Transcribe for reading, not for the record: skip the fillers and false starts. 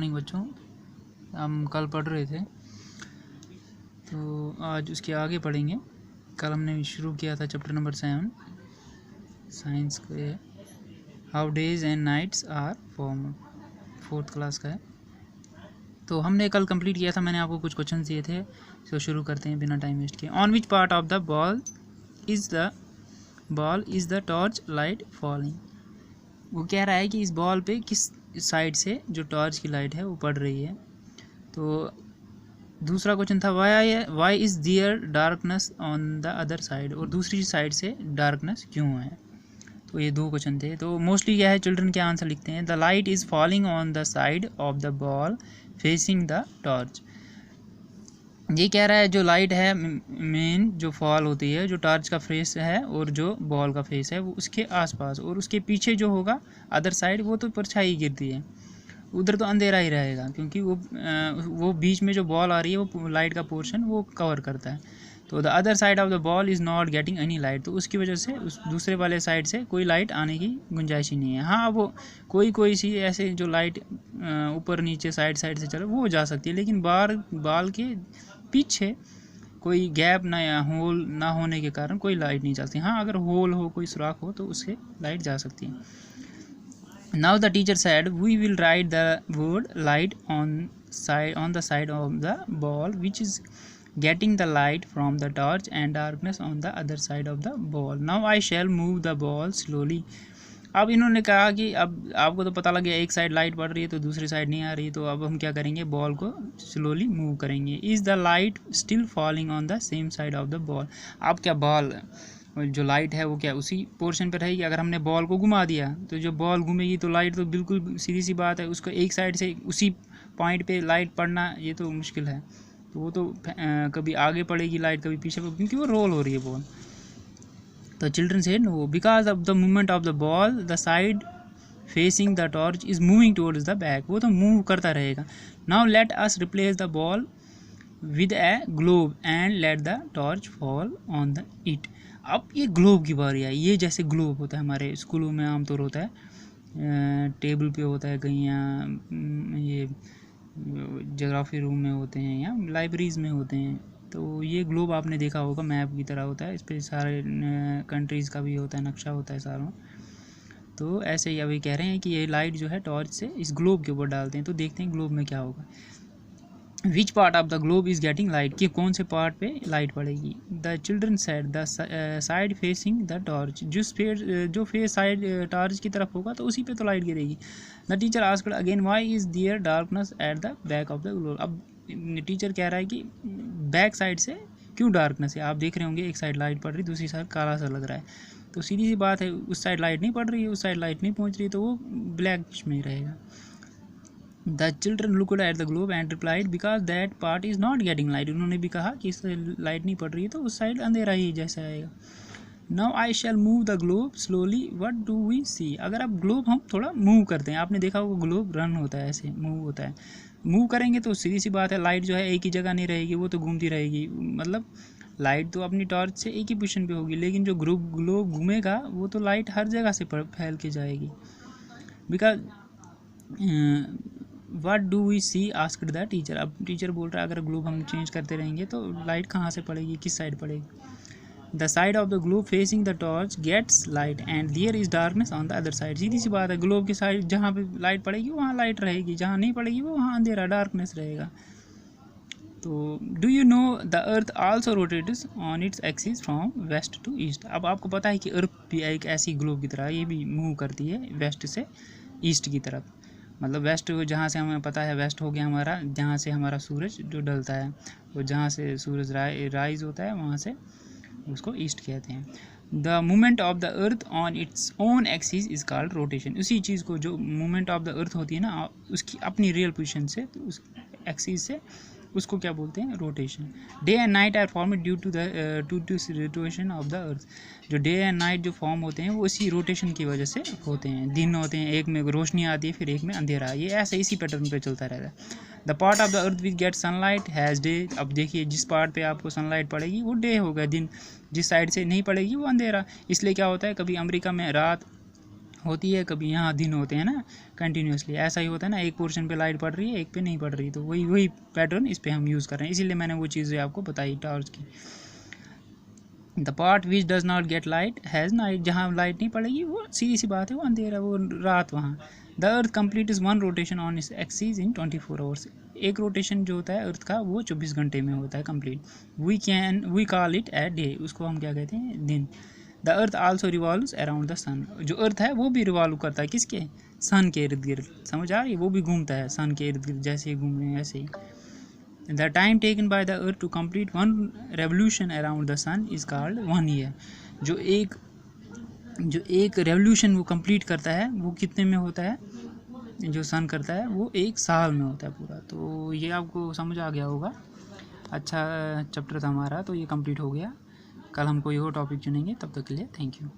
Morning बच्चों, हम कल पढ़ रहे थे तो आज उसके आगे पढ़ेंगे। कल हमने शुरू किया था चैप्टर नंबर 7 साइंस के, how days and nights are form, 4th class का है। तो हमने कल कंप्लीट किया था, मैंने आपको कुछ क्वेश्चन दिए थे, तो शुरू करते हैं बिना टाइम वेस्ट किए। On which part of the ball is the torch light falling. वो कह रहा है कि इस बॉल पे किस साइड से जो टॉर्च की लाइट है वो पड़ रही है। तो दूसरा क्वेश्चन था why is there darkness on the other side, और दूसरी साइड से डार्कनेस क्यों है। तो ये 2 क्वेश्चन थे। तो मोस्टली क्या है, चिल्ड्रन क्या आंसर लिखते हैं, the light is falling on the side of the ball facing the torch. ये कह रहा है जो लाइट है मेन जो फॉल होती है, जो टॉर्च का फेस है और जो बॉल का फेस है वो उसके आसपास, और उसके पीछे जो होगा अदर साइड वो तो परछाई गिरती है, उधर तो अंधेरा ही रहेगा, क्योंकि वो बीच में जो बॉल आ रही है वो लाइट का पोर्शन वो कवर करता है। तो the other side of the ball is not getting any light, तो उसकी वजह से उस दूसरे वाले साइड से कोई लाइट आने की गुंजाइश ही नहीं है। हाँ, वो कोई सी ऐसे जो लाइट ऊपर नीचे साइड से चले वो जा सकती है, लेकिन बाल के पीछे कोई गैप ना या होल ना होने के कारण कोई लाइट नहीं चलती। हाँ, अगर होल हो, कोई सुराख हो तो उससे लाइट जा सकती है। Now the teacher said we will write the word light on the side of the ball which is getting the light from the torch and darkness on the other side of the ball. Now I shall move the ball slowly. अब इन्होंने कहा कि अब आपको तो पता लग गया एक साइड लाइट पड़ रही है तो दूसरी साइड नहीं आ रही, तो अब हम क्या करेंगे, बॉल को स्लोली मूव करेंगे। Is the light still falling on the same side of the ball. अब क्या बॉल जो लाइट है वो क्या उसी पोर्शन पर रहेगी। अगर हमने बॉल को घुमा दिया तो जो बॉल घूमेगी तो लाइट तो बिल्कुल सीधी सी बात है, उसको एक साइड से उसी पॉइंट पे लाइट पड़ना ये तो मुश्किल है। तो वो तो कभी आगे पड़ेगी लाइट, कभी पीछे, क्योंकि वो रोल हो रही है बॉल। तो children said no, because of the movement of the ball the side facing the torch is moving towards the back, वो तो मूव करता रहेगा। Now let us replace the ball with a globe and let the torch fall on the it. अब ये globe की बारी आई। ये जैसे ग्लोब होता है हमारे स्कूलों में आमतौर होता है, टेबल पे होता है कहीं, या ये जोग्राफी रूम में होते हैं या लाइब्रेरीज में होते हैं। तो ये ग्लोब आपने देखा होगा, मैप की तरह होता है, इस पर सारे कंट्रीज़ का भी होता है, नक्शा होता है सारों। तो ऐसे ही अभी कह रहे हैं कि ये लाइट जो है टॉर्च से इस ग्लोब के ऊपर डालते हैं, तो देखते हैं ग्लोब में क्या होगा। Which part of the globe is getting light, कि कौन से पार्ट पे लाइट पड़ेगी। The children said the side facing the torch, जो फेस साइड टॉर्च की तरफ होगा तो उसी पे तो लाइट गिरेगी। The teacher asked again why is there darkness at the back of the globe. अब टीचर कह रहा है कि बैक साइड से क्यों डार्कनेस है। आप देख रहे होंगे एक साइड लाइट पड़ रही, दूसरी साइड काला सा लग रहा है, तो सीधी सी बात है उस साइड लाइट नहीं पड़ रही है, उस साइड लाइट नहीं पहुँच रही, तो वो ब्लैक में रहेगा। The children looked at the globe and replied because that part is not getting light. उन्होंने भी कहा कि इससे लाइट नहीं पड़ रही है तो उस साइड अंधेरा ही जैसा आएगा। Now I shall move the globe slowly what do we see. अगर आप ग्लोब हम थोड़ा मूव करते हैं, आपने देखा होगा ग्लोब रन होता है, ऐसे मूव होता है, मूव करेंगे तो सीधी सी बात है लाइट जो है एक ही जगह नहीं रहेगी, वो तो घूमती रहेगी। मतलब लाइट तो अपनी टॉर्च से एक ही पोजीशन पे होगी, लेकिन जो ग्लोब घूमेगा वो तो लाइट हर जगह से फैल के जाएगी। Because what do we see asked the teacher. अब टीचर बोल रहा है अगर ग्लोब हम चेंज करते रहेंगे तो लाइट कहाँ से पड़ेगी, किस साइड पड़ेगी। The side of the globe facing the torch gets light and there is darkness on the other side. सीधी सी बात है, ग्लोब की साइड जहाँ पे लाइट पड़ेगी वहाँ लाइट रहेगी, जहाँ नहीं पड़ेगी वो वहाँ अंधेरा डार्कनेस रहेगा। तो do you know the earth also rotates on its axis from west to east. अब आपको पता है कि अर्थ भी एक ऐसी ग्लोब की तरह ये भी मूव करती है वेस्ट से ईस्ट की तरफ। मतलब वेस्ट जहाँ से हमें पता है, वेस्ट हो गया हमारा जहाँ से हमारा सूरज जो ढलता है, और जहाँ से सूरज राइज होता है वहाँ से उसको ईस्ट कहते हैं। The movement of the earth on its own axis is called rotation. उसी चीज़ को जो मूवमेंट ऑफ द अर्थ होती है ना उसकी अपनी रियल पोजीशन से, तो उस एक्सिस से उसको क्या बोलते हैं, rotation. Day and night are form due to this rotation of the earth. जो डे एंड नाइट जो फॉर्म होते हैं वो इसी रोटेशन की वजह से होते हैं। दिन होते हैं, एक में रोशनी आती है फिर एक में अंधेरा, ये ऐसे इसी पैटर्न पे चलता रहता है। The part of the earth which get sunlight has day. अब देखिए जिस पार्ट पे आपको सनलाइट पड़ेगी वो डे होगा दिन, जिस साइड से नहीं पड़ेगी वो अंधेरा। इसलिए क्या होता है, कभी अमेरिका में रात होती है, कभी यहाँ दिन होते हैं ना कंटिन्यूसली, ऐसा ही होता है ना, एक पोर्शन पे लाइट पड़ रही है, एक पे नहीं पड़ रही, तो वही पैटर्न इस पे हम यूज़ कर रहे हैं, इसीलिए मैंने वो चीज़ें आपको बताई टॉर्च की। The part which does not gate light has night, जहाँ लाइट नहीं पड़ेगी वो सीधी सी बात है, वो अंधेरा, वो रात वहाँ। The earth complete is one rotation on इस एक्सिस इन 24 आवर्स, एक रोटेशन जो होता है अर्थ का वो 24 घंटे में होता है complete. We call it a day, उसको हम क्या कहते हैं, दिन। The earth also revolves around the sun, जो अर्थ है वो भी रिवॉल्व करता है किसके, सन के इर्द गिर्द, समझ आ रही है, वो भी घूमता है सन के इर्द गिर्द, जैसे ही घूम रहे हैं ऐसे ही। The time taken by the earth to complete one revolution around the sun is called 1 year, जो एक रेवोल्यूशन वो कंप्लीट करता है वो कितने में होता है, जो सन करता है वो 1 साल में होता है पूरा। तो ये आपको समझ आ गया होगा, अच्छा चैप्टर था हमारा, तो ये कंप्लीट हो गया। कल हम कोई और टॉपिक चुनेंगे, तब तक के लिए थैंक यू।